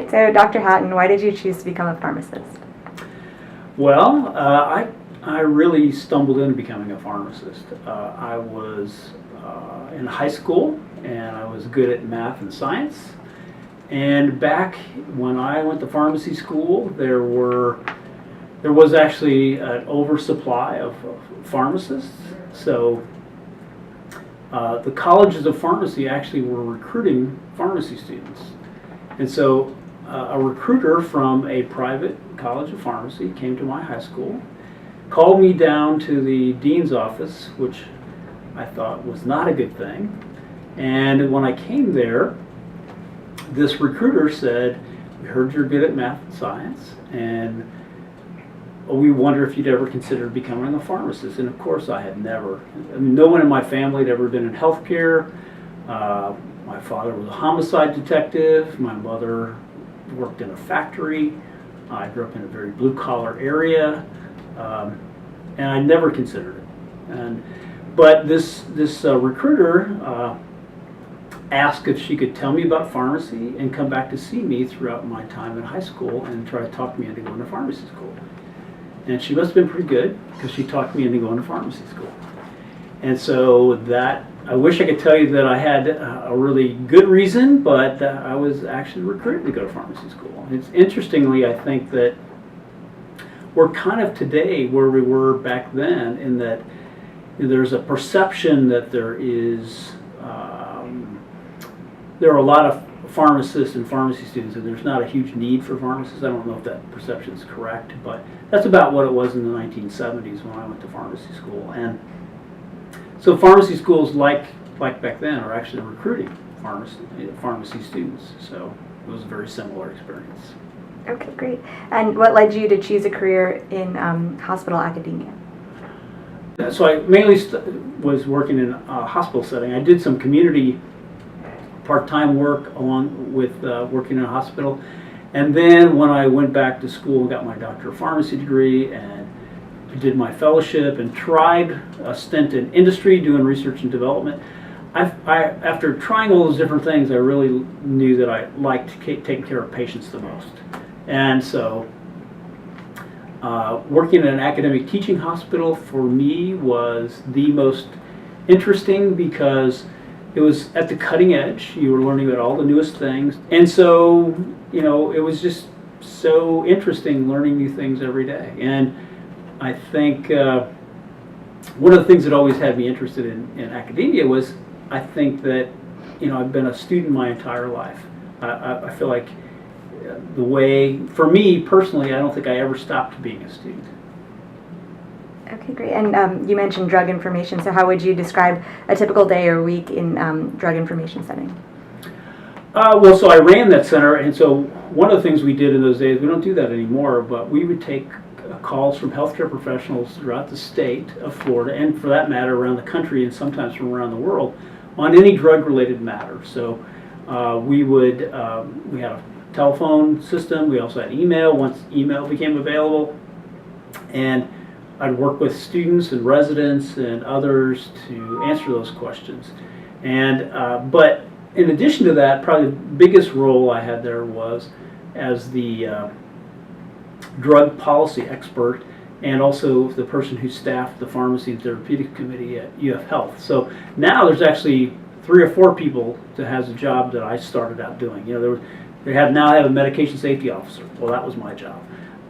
great. So, Dr. Hatton, why did you choose to become a pharmacist? Well, I really stumbled into becoming a pharmacist. I was in high school, and I was good at math and science. And back when I went to pharmacy school, there was actually an oversupply of pharmacists. So the colleges of pharmacy actually were recruiting pharmacy students. And so a recruiter from a private college of pharmacy came to my high school, called me down to the dean's office, which I thought was not a good thing. And when I came there, this recruiter said, "We heard you're good at math and science, and we wonder if you'd ever considered becoming a pharmacist." And of course I had never. No one in my family had ever been in healthcare. My father was a homicide detective. My mother worked in a factory. I grew up in a very blue-collar area, and I never considered it. But this recruiter asked if she could tell me about pharmacy and come back to see me throughout my time in high school and try to talk me into going to pharmacy school. And she must have been pretty good, because she talked me into going to pharmacy school. And so that, I wish I could tell you that I had a really good reason, but I was actually recruited to go to pharmacy school. It's interestingly, I think that we're kind of today where we were back then, in that there's a perception that there are a lot of pharmacists and pharmacy students, and there's not a huge need for pharmacists. I don't know if that perception is correct, but that's about what it was in the 1970s when I went to pharmacy school. And so pharmacy schools, like back then, are actually recruiting pharmacy students. So it was a very similar experience. Okay, great. And what led you to choose a career in hospital academia? So I mainly was working in a hospital setting. I did some community part-time work along with working in a hospital. And then when I went back to school and got my doctor of pharmacy degree and did my fellowship and tried a stint in industry doing research and development, after trying all those different things, I really knew that I liked taking care of patients the most. And so working in an academic teaching hospital for me was the most interesting, because it was at the cutting edge. You were learning about all the newest things. And so, it was just so interesting learning new things every day. And I think one of the things that always had me interested in academia was, I think that, I've been a student my entire life. I feel like the way, for me personally, I don't think I ever stopped being a student. Okay, great. And you mentioned drug information, so how would you describe a typical day or week in drug information setting? Well, so I ran that center, and so one of the things we did in those days, we don't do that anymore, but we would take calls from healthcare professionals throughout the state of Florida, and for that matter around the country, and sometimes from around the world, on any drug-related matter. So we had a telephone system. We also had email once email became available, and I'd work with students and residents and others to answer those questions. And but in addition to that, probably the biggest role I had there was as the drug policy expert, and also the person who staffed the pharmacy and therapeutic committee at UF Health. So now there's actually 3 or 4 people that has a job that I started out doing. They now have a medication safety officer. Well, that was my job.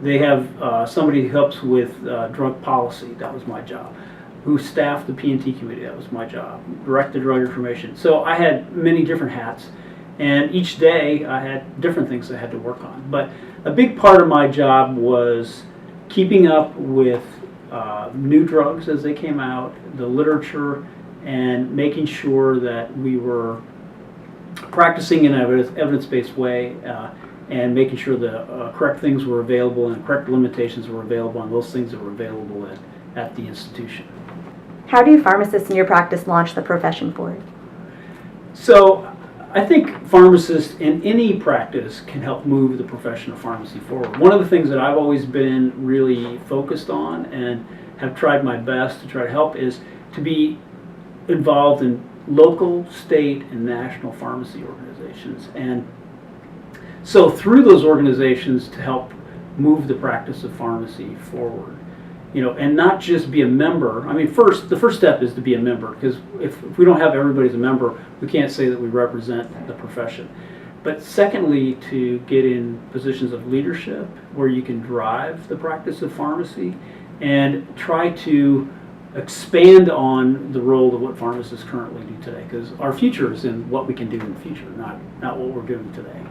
They have somebody who helps with drug policy. That was my job. Who staffed the P&T committee. That was my job. Direct the drug information. So I had many different hats, and each day I had different things I had to work on. But a big part of my job was keeping up with new drugs as they came out, the literature, and making sure that we were practicing in an evidence-based way, and making sure the correct things were available and correct limitations were available on those things that were available at the institution. How do pharmacists in your practice launch the profession forward? So I think pharmacists in any practice can help move the profession of pharmacy forward. One of the things that I've always been really focused on and have tried my best to try to help is to be involved in local, state, and national pharmacy organizations. And So through those organizations to help move the practice of pharmacy forward, and not just be a member. I mean, the first step is to be a member, because if we don't have everybody as a member, we can't say that we represent the profession. But secondly, to get in positions of leadership where you can drive the practice of pharmacy and try to expand on the role of what pharmacists currently do today, because our future is in what we can do in the future, not what we're doing today.